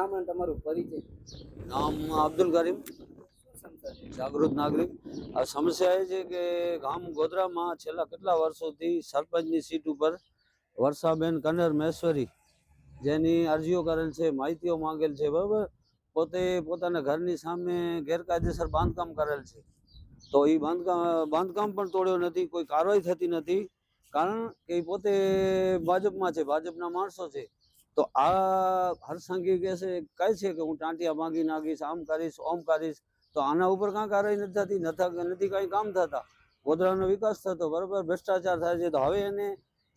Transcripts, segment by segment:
નામ અને તમારું પરિચય? નામ અબ્દુલ કરીમ, શું સમસ્યા છે? જાગૃત નાગરિક. આ સમસ્યા એ છે કે ગામ ગોધરામાં છેલ્લા કેટલા વર્ષોથી સરપંચની સીટ ઉપર વર્ષાબેન કનર મહેશ્વરી જેની અરજીઓ કરેલ છે, માહિતીઓ માંગેલ છે, બરાબર. પોતે પોતાના ઘરની સામે ગેરકાયદેસર બાંધકામ કરેલ છે, તો એ બાંધકામ પણ તોડ્યો નથી, કોઈ કાર્યવાહી થતી નથી. કારણ કે એ પોતે ભાજપમાં છે, ભાજપના માણસો છે. તો આ હરસંઘી કહે છે કે હું ટાંટિયા માંગી નાખીશ, આમ કરીશ, ઓમ કરીશ. તો આના ઉપર કાં કાર્યવાહી નથી થતી, નથી કાંઈ કામ થતા. ગોધરાનો વિકાસ થતો, બરાબર, ભ્રષ્ટાચાર થાય છે. તો હવે એને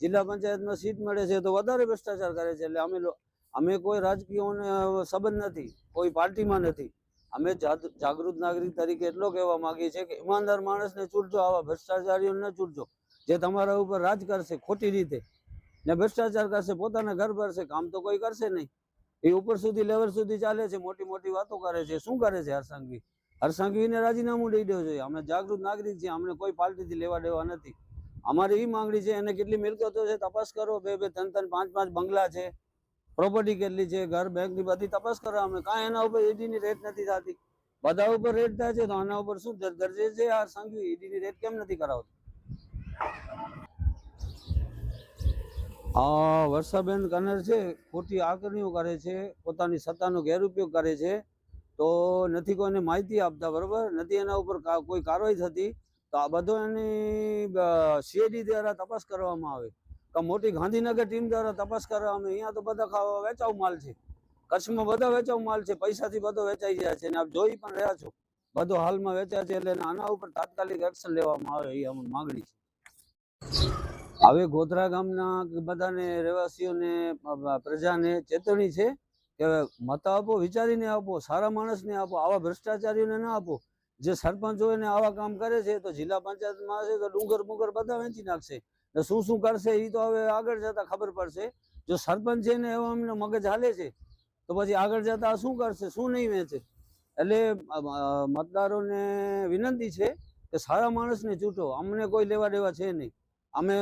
જિલ્લા પંચાયતમાં સીટ મળે છે તો વધારે ભ્રષ્ટાચાર કરે છે. એટલે અમે કોઈ રાજકીયોને સંબંધ નથી, કોઈ પાર્ટીમાં નથી. અમે જાગૃત નાગરિક તરીકે એટલો કહેવા માંગીએ છીએ કે ઈમાનદાર માણસને ચૂંટજો, આવા ભ્રષ્ટાચારીઓને ન ચૂંટજો, જે તમારા ઉપર રાજ કરશે ખોટી રીતે ને ભ્રષ્ટાચાર કરશે, પોતાના ઘર ભરશે, કામ તો કોઈ કરશે નહીં. એ ઉપર સુધી લેવલ સુધી ચાલે છે, મોટી મોટી વાતો કરે છે. શું કરે છે હરસંઘવીને રાજીનામું દઈ દેવું જોઈએ. અમે જાગૃત નાગરિક છીએ, અમને કોઈ પાર્ટીથી લેવા દેવા નથી. અમારી એ માંગણી છે, એને કેટલી મિલકતો છે તપાસ કરો, 2-2, 3-3, 5-5 બંગલા છે, પ્રોપર્ટી કેટલી છે, ઘર બેંકની બધી તપાસ કરો. અમે કાંઈ એના ઉપર ઈડીની રેટ નથી થતી, બધા ઉપર રેટ થાય છે. તો આના ઉપર શું દરજ્જે છે હરસંઘવી? ઈડીની રેટ કેમ નથી કરાવતી? વર્ષાબેન કનર છે, ખોટી આકરણીઓ કરે છે, પોતાની સત્તાનો ગેરઉપયોગ કરે છે. તો નથી કોઈને માહિતી આપતા, બરાબર, નથી એના ઉપર કોઈ કાર્યવાહી થતી. તો આ બધો એની સીઆઈડી દ્વારા તપાસ કરવામાં આવે, કે મોટી ગાંધીનગર ટીમ દ્વારા તપાસ કરવામાં આવે. અહીંયા તો બધા વેચાવ માલ છે, કચ્છમાં બધા વેચાવ માલ છે, પૈસાથી બધો વેચાઈ જાય છે. અને આપ જોઈ પણ રહ્યા છો, બધો હાલમાં વેચાય છે. એટલે આના ઉપર તાત્કાલિક એક્શન લેવામાં આવે, એ અમારી માંગણી છે. હવે ગોધરા ગામના બધાને રહેવાસીઓને, પ્રજાને ચેતવણી છે કે મત આપો, વિચારીને આપો, સારા માણસને આપો, આવા ભ્રષ્ટાચારીઓને ના આપો. જે સરપંચ હોય ને આવા કામ કરે છે તો જિલ્લા પંચાયતમાં હશે તો ડુંગર મુગર બધા વેચી નાખશે. શું કરશે એ તો હવે આગળ જતા ખબર પડશે. જો સરપંચ છે ને એવા એમનો મગજ હાલે છે તો પછી આગળ જતા શું કરશે, શું નહીં વેચે. એટલે મતદારોને વિનંતી છે કે સારા માણસને ચૂંટો. અમને કોઈ લેવા દેવા છે નહીં, અમે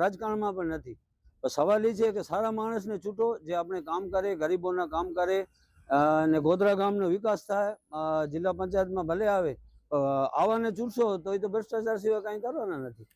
રાજકારણમાં પણ નથી. સવાલ એ છે કે સારા માણસને ચૂંટો, જે આપણે કામ કરે, ગરીબોના કામ કરે, અને ગોધરા ગામનો વિકાસ થાય. જિલ્લા પંચાયતમાં ભલે આવે, આવાને ચૂંટશો તો એ તો ભ્રષ્ટાચાર સિવાય કાંઈ કરવાના નથી.